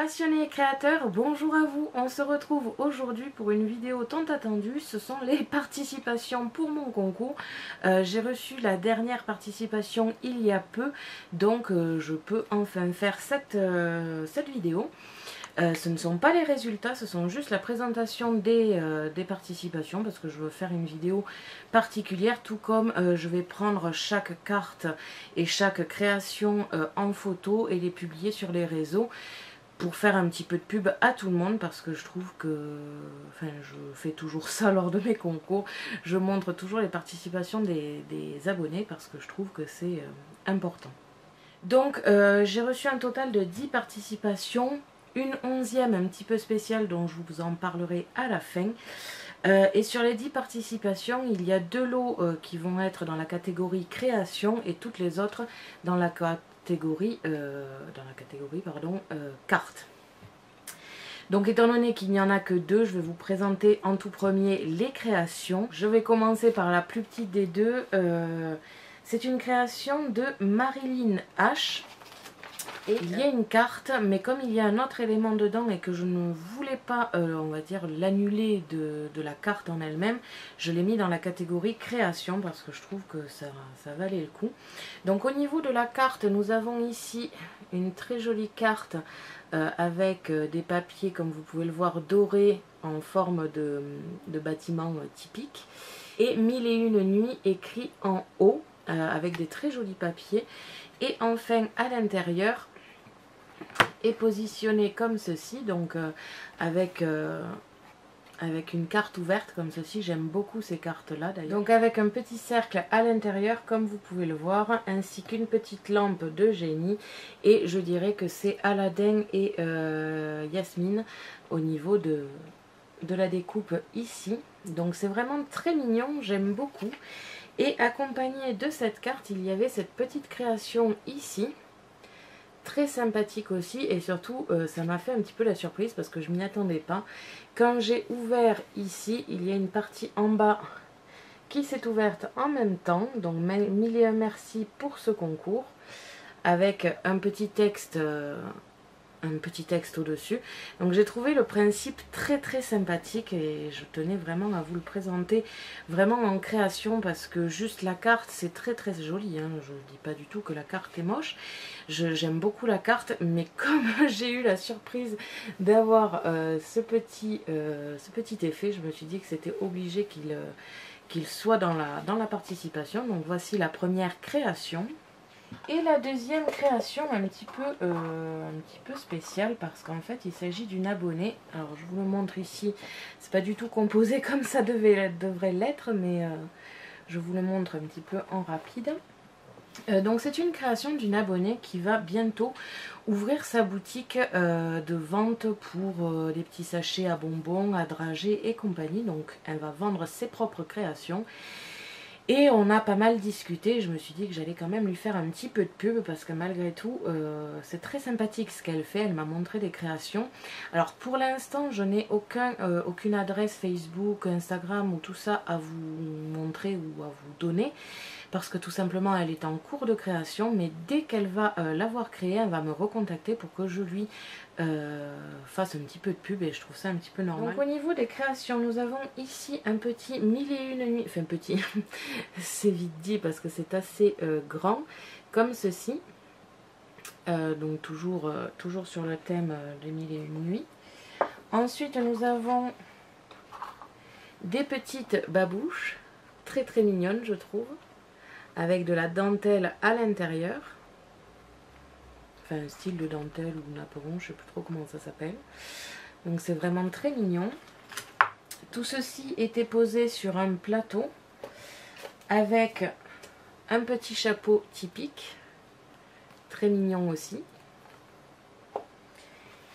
Passionnés et créateurs, bonjour à vous. On se retrouve aujourd'hui pour une vidéo tant attendue. Ce sont les participations pour mon concours. J'ai reçu la dernière participation il y a peu, donc je peux enfin faire cette vidéo. Ce ne sont pas les résultats, ce sont juste la présentation des participations parce que je veux faire une vidéo particulière, tout comme je vais prendre chaque carte et chaque création en photo et les publier sur les réseaux pour faire un petit peu de pub à tout le monde parce que je trouve que, enfin je fais toujours ça lors de mes concours, je montre toujours les participations des abonnés parce que je trouve que c'est important. Donc j'ai reçu un total de 10 participations, une 11e un petit peu spéciale dont je vous en parlerai à la fin. Et sur les 10 participations, il y a 2 lots qui vont être dans la catégorie création et toutes les autres dans la catégorie, carte. Donc étant donné qu'il n'y en a que 2, je vais vous présenter en tout premier les créations. Je vais commencer par la plus petite des deux. C'est une création de Marilyn H. Et il y a une carte, mais comme il y a un autre élément dedans et que je ne voulais pas, on va dire, l'annuler de la carte en elle-même, je l'ai mis dans la catégorie création parce que je trouve que ça valait le coup. Donc au niveau de la carte, nous avons ici une très jolie carte avec des papiers, comme vous pouvez le voir, dorés en forme de bâtiment typique. Et 1001 nuits écrit en haut avec des très jolis papiers. Et enfin à l'intérieur est positionné comme ceci, donc avec une carte ouverte comme ceci. J'aime beaucoup ces cartes là d'ailleurs. Donc avec un petit cercle à l'intérieur comme vous pouvez le voir, ainsi qu'une petite lampe de génie, et je dirais que c'est Aladdin et Yasmine au niveau de la découpe ici. Donc c'est vraiment très mignon, j'aime beaucoup. Et accompagné de cette carte, il y avait cette petite création ici, très sympathique aussi, et surtout ça m'a fait un petit peu la surprise parce que je m'y attendais pas. Quand j'ai ouvert ici, il y a une partie en bas qui s'est ouverte en même temps, donc mille et un merci pour ce concours, avec un petit texte au-dessus. Donc j'ai trouvé le principe très très sympathique et je tenais vraiment à vous le présenter vraiment en création parce que juste la carte c'est très très joli, hein. Je ne dis pas du tout que la carte est moche, j'aime beaucoup la carte, mais comme j'ai eu la surprise d'avoir ce petit effet, je me suis dit que c'était obligé qu'il soit dans la participation. Donc voici la première création. Et la deuxième création un petit peu spéciale parce qu'en fait il s'agit d'une abonnée. Alors je vous le montre ici, c'est pas du tout composé comme ça devrait l'être, mais je vous le montre un petit peu en rapide. Donc c'est une création d'une abonnée qui va bientôt ouvrir sa boutique de vente pour les petits sachets à bonbons, à dragées et compagnie. Donc elle va vendre ses propres créations. Et on a pas mal discuté, je me suis dit que j'allais quand même lui faire un petit peu de pub parce que malgré tout, c'est très sympathique ce qu'elle fait, elle m'a montré des créations. Alors pour l'instant, je n'ai aucune adresse Facebook, Instagram ou tout ça à vous montrer ou à vous donner parce que tout simplement elle est en cours de création, mais dès qu'elle va l'avoir créée, elle va me recontacter pour que je lui fasse un petit peu de pub et je trouve ça un petit peu normal. Donc au niveau des créations, nous avons ici un petit 1001 nuits, enfin petit, c'est vite dit parce que c'est assez grand, comme ceci. Donc toujours sur le thème de 1001 nuits. Ensuite nous avons des petites babouches, très très mignonnes je trouve, avec de la dentelle à l'intérieur. Enfin un style de dentelle ou naperon, je sais plus trop comment ça s'appelle. Donc c'est vraiment très mignon. Tout ceci était posé sur un plateau avec un petit chapeau typique, très mignon aussi.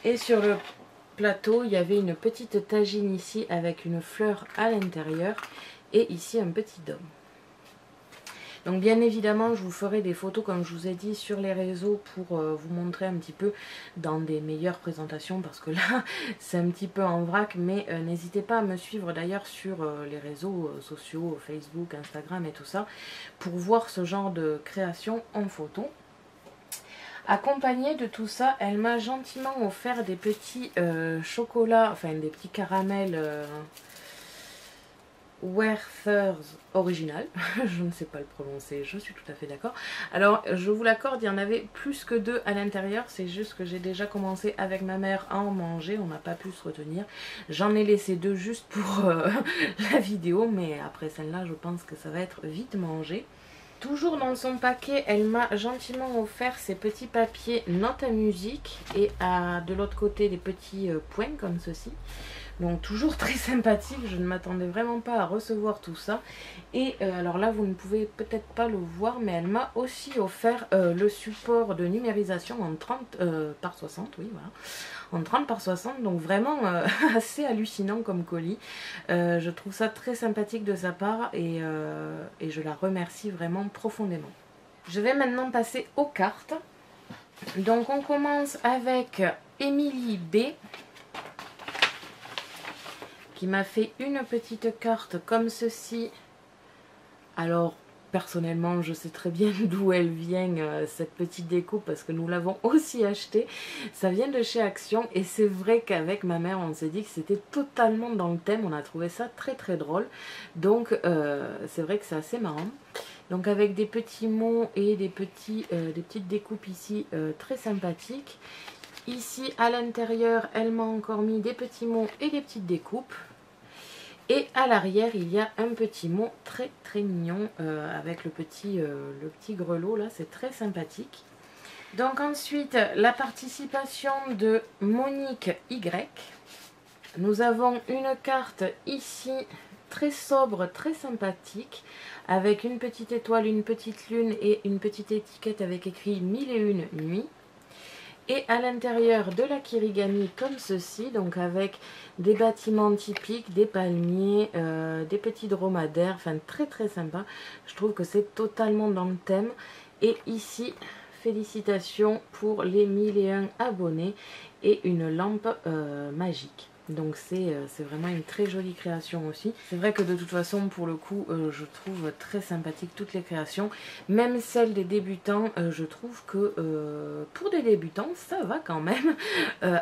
Et sur le plateau, il y avait une petite tagine ici avec une fleur à l'intérieur et ici un petit dôme. Donc bien évidemment, je vous ferai des photos comme je vous ai dit sur les réseaux pour vous montrer un petit peu dans des meilleures présentations parce que là c'est un petit peu en vrac, mais n'hésitez pas à me suivre d'ailleurs sur les réseaux sociaux, Facebook, Instagram et tout ça pour voir ce genre de création en photo. Accompagnée de tout ça, elle m'a gentiment offert des petits chocolats, enfin des petits caramels Werther's original. Je ne sais pas le prononcer, je suis tout à fait d'accord. Alors je vous l'accorde, il y en avait plus que 2 à l'intérieur, c'est juste que j'ai déjà commencé avec ma mère à en manger, on n'a pas pu se retenir. J'en ai laissé 2 juste pour la vidéo, mais après celle-là je pense que ça va être vite mangé. Toujours dans son paquet, elle m'a gentiment offert ces petits papiers notes à musique et de l'autre côté des petits points comme ceci. Donc toujours très sympathique, je ne m'attendais vraiment pas à recevoir tout ça. Et alors là, vous ne pouvez peut-être pas le voir, mais elle m'a aussi offert le support de numérisation en 30 par 60, oui voilà. En 30 par 60, donc vraiment assez hallucinant comme colis. Je trouve ça très sympathique de sa part et je la remercie vraiment profondément. Je vais maintenant passer aux cartes. Donc on commence avec Émilie B, qui m'a fait une petite carte comme ceci. Alors personnellement je sais très bien d'où elle vient cette petite découpe parce que nous l'avons aussi achetée. Ça vient de chez Action et c'est vrai qu'avec ma mère on s'est dit que c'était totalement dans le thème. On a trouvé ça très très drôle. Donc c'est vrai que c'est assez marrant. Donc avec des petits mots et des petites découpes ici très sympathiques. Ici à l'intérieur elle m'a encore mis des petits mots et des petites découpes. Et à l'arrière, il y a un petit mot très très mignon avec le petit grelot là, c'est très sympathique. Donc ensuite, la participation de Monique Y. Nous avons une carte ici très sobre, très sympathique, avec une petite étoile, une petite lune et une petite étiquette avec écrit 1001 nuits. Et à l'intérieur de la kirigami comme ceci, donc avec des bâtiments typiques, des palmiers, des petits dromadaires, enfin très très sympa. Je trouve que c'est totalement dans le thème. Et ici, félicitations pour les 1001 abonnés et une lampe magique. Donc c'est vraiment une très jolie création aussi. C'est vrai que de toute façon pour le coup je trouve très sympathique toutes les créations. Même celles des débutants, je trouve que pour des débutants ça va quand même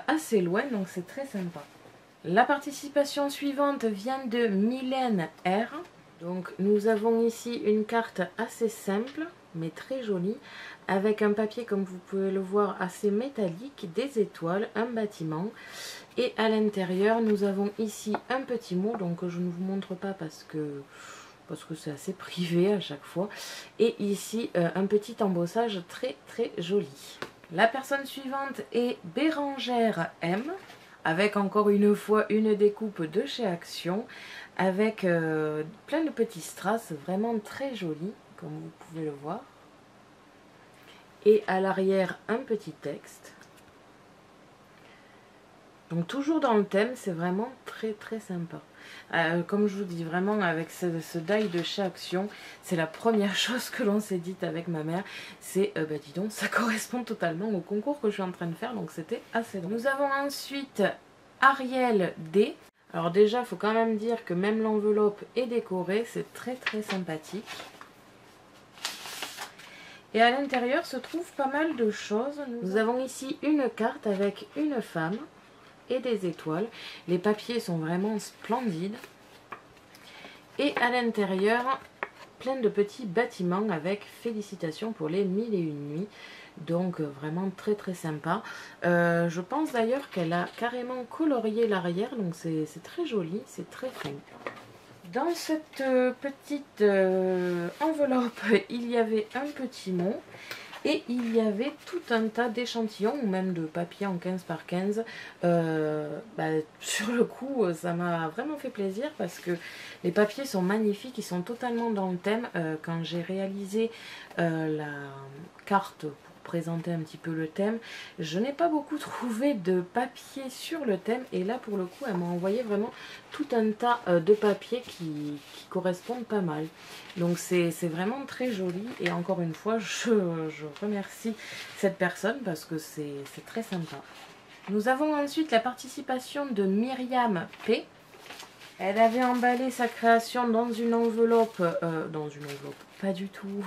assez loin, donc c'est très sympa. La participation suivante vient de Mylène R. Donc nous avons ici une carte assez simple mais très jolie, avec un papier comme vous pouvez le voir assez métallique, des étoiles, un bâtiment. Et à l'intérieur, nous avons ici un petit mot, donc je ne vous montre pas parce que c'est assez privé à chaque fois. Et ici, un petit embossage très très joli. La personne suivante est Bérangère M, avec encore une fois une découpe de chez Action, avec plein de petits strass, vraiment très jolis, comme vous pouvez le voir. Et à l'arrière, un petit texte. Donc toujours dans le thème, c'est vraiment très très sympa. Comme je vous dis, vraiment avec ce die de chez Action, c'est la première chose que l'on s'est dite avec ma mère. C'est, bah dis donc, ça correspond totalement au concours que je suis en train de faire, donc c'était assez drôle. Nous avons ensuite Ariel D. Alors déjà, il faut quand même dire que même l'enveloppe est décorée, c'est très très sympathique. Et à l'intérieur se trouve pas mal de choses. Nous avons ici une carte avec une femme et des étoiles. Les papiers sont vraiment splendides. Et à l'intérieur, plein de petits bâtiments avec félicitations pour les 1001 nuits. Donc vraiment très très sympa. Je pense d'ailleurs qu'elle a carrément colorié l'arrière, donc c'est très joli, c'est très fin. Dans cette petite enveloppe, il y avait un petit mot et il y avait tout un tas d'échantillons ou même de papier en 15 par 15. Sur le coup, ça m'a vraiment fait plaisir parce que les papiers sont magnifiques, ils sont totalement dans le thème. Quand j'ai réalisé la carte pour présenter un petit peu le thème, je n'ai pas beaucoup trouvé de papier sur le thème et là pour le coup elle m'a envoyé vraiment tout un tas de papiers qui correspondent pas mal, donc c'est vraiment très joli et encore une fois je remercie cette personne parce que c'est très sympa. Nous avons ensuite la participation de Myriam P. Elle avait emballé sa création dans une enveloppe, pas du tout,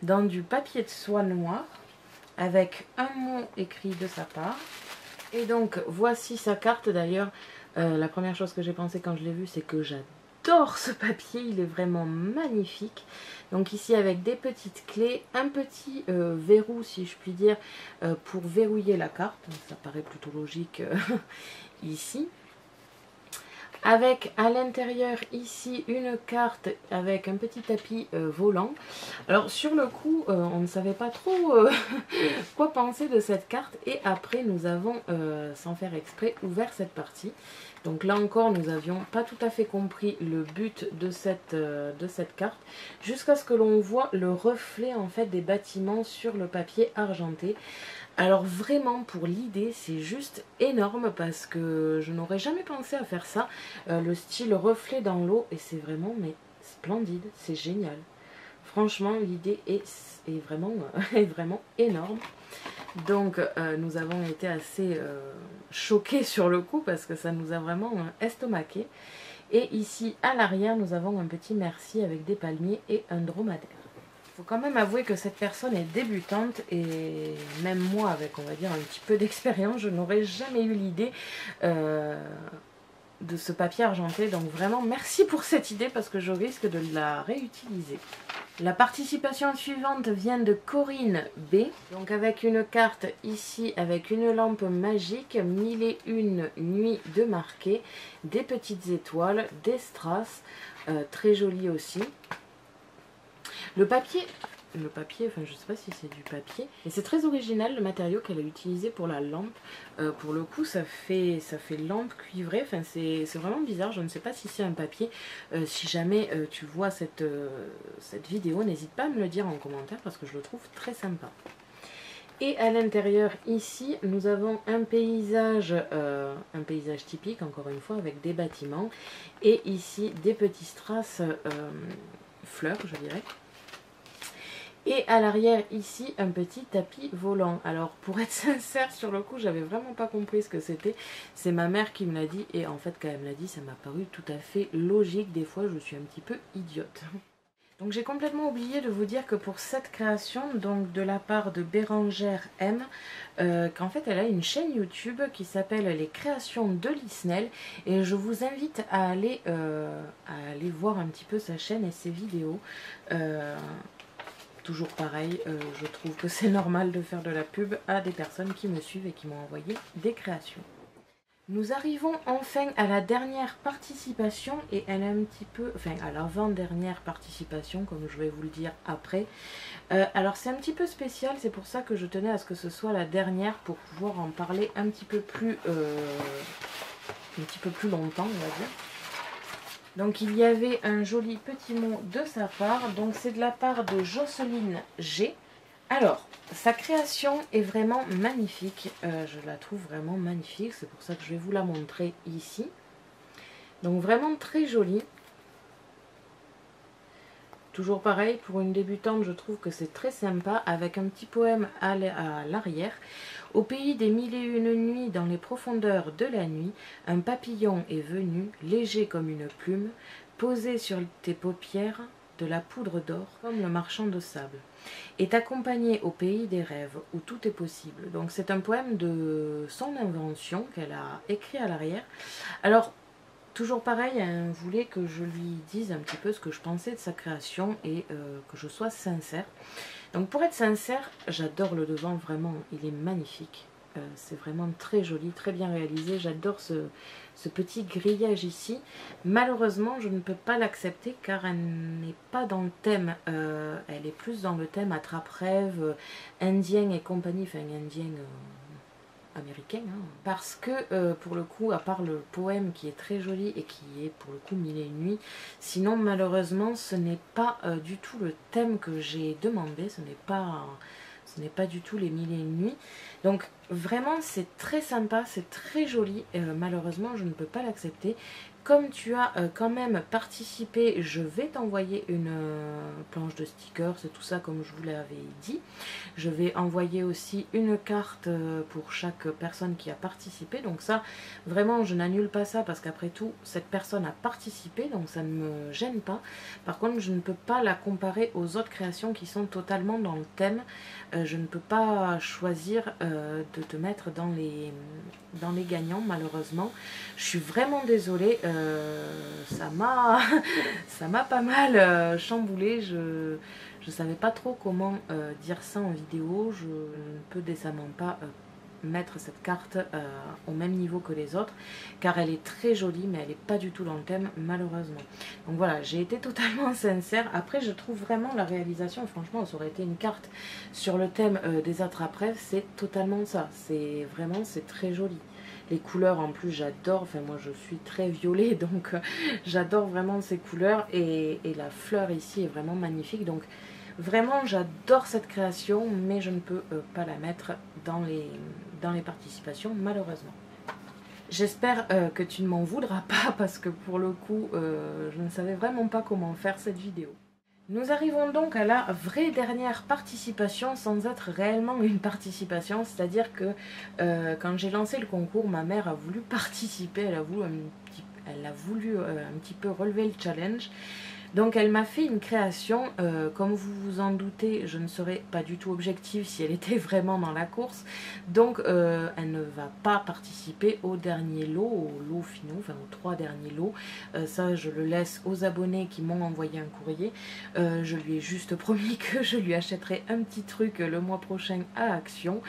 dans du papier de soie noir. avec un mot écrit de sa part. Et donc voici sa carte. D'ailleurs, la première chose que j'ai pensé quand je l'ai vu, c'est que j'adore ce papier, il est vraiment magnifique. Donc ici avec des petites clés, un petit verrou si je puis dire pour verrouiller la carte, ça paraît plutôt logique ici. Avec à l'intérieur ici une carte avec un petit tapis volant. Alors sur le coup on ne savait pas trop quoi penser de cette carte, et après nous avons sans faire exprès ouvert cette partie. Donc là encore nous n'avions pas tout à fait compris le but de cette carte, jusqu'à ce que l'on voit le reflet en fait des bâtiments sur le papier argenté. Alors vraiment pour l'idée c'est juste énorme, parce que je n'aurais jamais pensé à faire ça, le style reflet dans l'eau, et c'est vraiment mais splendide, c'est génial. Franchement l'idée est vraiment, est vraiment énorme. Donc nous avons été assez choqués sur le coup, parce que ça nous a vraiment estomaqué. Et ici à l'arrière nous avons un petit merci avec des palmiers et un dromadaire. Il faut quand même avouer que cette personne est débutante, et même moi avec on va dire un petit peu d'expérience, je n'aurais jamais eu l'idée de ce papier argenté. Donc vraiment merci pour cette idée, parce que je risque de la réutiliser. La participation suivante vient de Corinne B. Donc avec une carte ici avec une lampe magique, 1001 nuits de marqué, des petites étoiles, des strass, très joli aussi. Le papier, enfin je sais pas si c'est du papier, et c'est très original le matériau qu'elle a utilisé pour la lampe. Pour le coup ça fait lampe cuivrée, enfin c'est vraiment bizarre, je ne sais pas si c'est un papier. Si jamais tu vois cette vidéo, n'hésite pas à me le dire en commentaire, parce que je le trouve très sympa. Et à l'intérieur ici nous avons un paysage typique encore une fois avec des bâtiments, et ici des petits strass fleurs je dirais. Et à l'arrière ici un petit tapis volant. Alors pour être sincère sur le coup j'avais vraiment pas compris ce que c'était. C'est ma mère qui me l'a dit, et en fait quand elle me l'a dit ça m'a paru tout à fait logique. Des fois je suis un petit peu idiote. Donc j'ai complètement oublié de vous dire que pour cette création, donc de la part de Bérangère M, qu'en fait elle a une chaîne YouTube qui s'appelle Les Créations de Lisnel, et je vous invite à aller voir un petit peu sa chaîne et ses vidéos. Toujours pareil, je trouve que c'est normal de faire de la pub à des personnes qui me suivent et qui m'ont envoyé des créations. Nous arrivons enfin à la dernière participation, et elle est un petit peu, enfin à l'avant-dernière participation comme je vais vous le dire après. Alors c'est un petit peu spécial, c'est pour ça que je tenais à ce que ce soit la dernière, pour pouvoir en parler un petit peu plus longtemps on va dire. Donc il y avait un joli petit mot de sa part, donc c'est de la part de Jocelyne G. Alors, sa création est vraiment magnifique, je la trouve vraiment magnifique, c'est pour ça que je vais vous la montrer ici. Donc vraiment très jolie. Toujours pareil, pour une débutante, je trouve que c'est très sympa, avec un petit poème à l'arrière. Au pays des 1001 nuits, dans les profondeurs de la nuit, un papillon est venu, léger comme une plume, poser sur tes paupières de la poudre d'or, comme le marchand de sable, est accompagné au pays des rêves, où tout est possible. Donc c'est un poème de son invention qu'elle a écrit à l'arrière. Alors, toujours pareil, elle voulait que je lui dise un petit peu ce que je pensais de sa création, et que je sois sincère. Donc pour être sincère, j'adore le devant, vraiment, il est magnifique. C'est vraiment très joli, très bien réalisé. J'adore ce petit grillage ici. Malheureusement, je ne peux pas l'accepter car elle n'est pas dans le thème. Elle est plus dans le thème attrape-rêve, indien et compagnie, enfin indien... américain, hein. Parce que pour le coup, à part le poème qui est très joli et qui est pour le coup 1001 nuits, sinon malheureusement ce n'est pas du tout le thème que j'ai demandé, ce n'est pas du tout les 1001 nuits. Donc vraiment c'est très sympa, c'est très joli, malheureusement je ne peux pas l'accepter. comme tu as quand même participé, je vais t'envoyer une planche de stickers, c'est tout ça comme je vous l'avais dit. Je vais envoyer aussi une carte pour chaque personne qui a participé. Donc ça, vraiment, je n'annule pas ça parce qu'après tout, cette personne a participé, donc ça ne me gêne pas. Par contre, je ne peux pas la comparer aux autres créations qui sont totalement dans le thème. Je ne peux pas choisir de te mettre dans les gagnants, malheureusement. Je suis vraiment désolée, ça m'a pas mal chamboulé. Je savais pas trop comment dire ça en vidéo. Je ne peux décemment pas mettre cette carte au même niveau que les autres, car elle est très jolie, mais elle n'est pas du tout dans le thème, malheureusement. Donc voilà, j'ai été totalement sincère. Après, je trouve vraiment la réalisation, franchement, ça aurait été une carte sur le thème des attrape-rêves, c'est totalement ça. C'est vraiment, c'est très joli. Les couleurs en plus j'adore, enfin moi je suis très violet donc j'adore vraiment ces couleurs et la fleur ici est vraiment magnifique, donc vraiment j'adore cette création, mais je ne peux pas la mettre dans les participations malheureusement. J'espère que tu ne m'en voudras pas parce que pour le coup je ne savais vraiment pas comment faire cette vidéo. Nous arrivons donc à la vraie dernière participation sans être réellement une participation, c'est-à-dire que quand j'ai lancé le concours, ma mère a voulu participer, elle a voulu un petit peu relever le challenge. Donc elle m'a fait une création, comme vous vous en doutez, je ne serais pas du tout objective si elle était vraiment dans la course. Donc elle ne va pas participer au dernier lot, au lot finaux, enfin aux 3 derniers lots. Ça je le laisse aux abonnés qui m'ont envoyé un courrier. Je lui ai juste promis que je lui achèterai un petit truc le mois prochain à Action.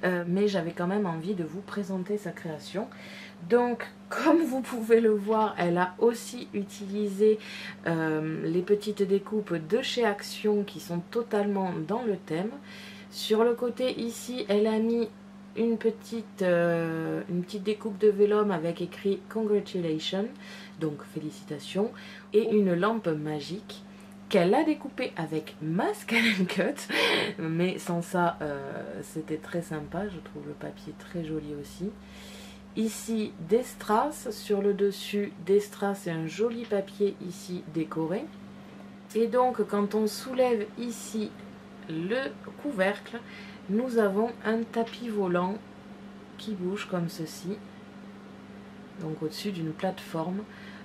Mais j'avais quand même envie de vous présenter sa création. Donc, comme vous pouvez le voir, elle a aussi utilisé les petites découpes de chez Action qui sont totalement dans le thème. Sur le côté ici, elle a mis une petite découpe de vélum avec écrit Congratulations, donc félicitations, et une lampe magique qu'elle a découpée avec Masque and Cut, mais sans ça, c'était très sympa, je trouve le papier très joli aussi. Ici des strass, sur le dessus des strass et un joli papier ici décoré. Et donc quand on soulève ici le couvercle, nous avons un tapis volant qui bouge comme ceci, donc au-dessus d'une plateforme.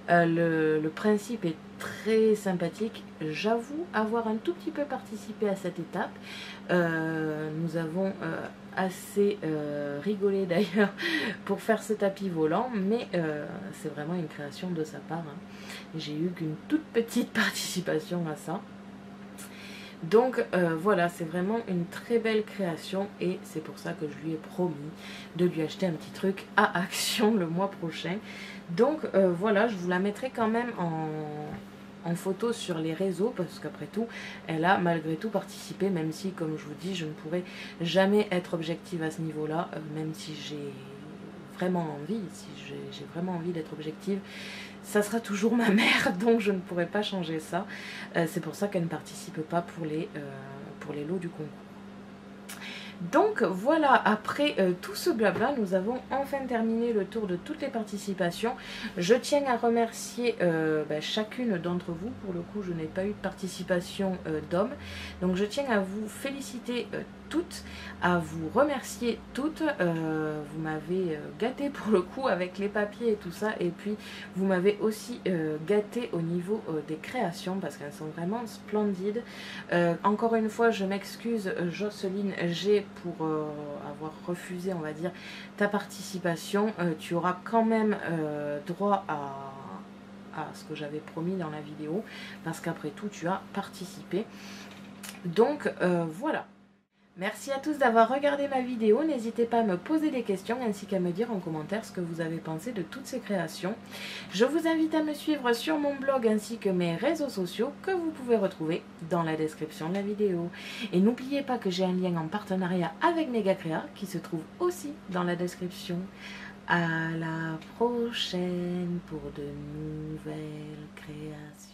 Le principe est très sympathique. J'avoue avoir un tout petit peu participé à cette étape. Nous avons assez rigolé d'ailleurs pour faire ce tapis volant, mais c'est vraiment une création de sa part, hein. J'ai eu qu'une toute petite participation à ça. Donc voilà, c'est vraiment une très belle création et c'est pour ça que je lui ai promis de lui acheter un petit truc à Action le mois prochain. Donc voilà, je vous la mettrai quand même en photo sur les réseaux parce qu'après tout, elle a malgré tout participé, même si, comme je vous dis, je ne pourrai jamais être objective à ce niveau-là, même si j'ai vraiment envie, d'être objective. Ça sera toujours ma mère, donc je ne pourrai pas changer ça. C'est pour ça qu'elle ne participe pas pour les lots du concours. Donc voilà, après tout ce blabla, nous avons enfin terminé le tour de toutes les participations. Je tiens à remercier chacune d'entre vous. Pour le coup, je n'ai pas eu de participation d'hommes. Donc je tiens à vous féliciter toutes, à vous remercier toutes. Vous m'avez gâté pour le coup avec les papiers et tout ça. Et puis vous m'avez aussi gâté au niveau des créations parce qu'elles sont vraiment splendides. Encore une fois, je m'excuse Jocelyne G pour avoir refusé, on va dire, ta participation. Tu auras quand même droit à ce que j'avais promis dans la vidéo parce qu'après tout tu as participé. Donc voilà. Merci à tous d'avoir regardé ma vidéo, n'hésitez pas à me poser des questions ainsi qu'à me dire en commentaire ce que vous avez pensé de toutes ces créations. Je vous invite à me suivre sur mon blog ainsi que mes réseaux sociaux que vous pouvez retrouver dans la description de la vidéo. Et n'oubliez pas que j'ai un lien en partenariat avec Megacrea qui se trouve aussi dans la description. À la prochaine pour de nouvelles créations.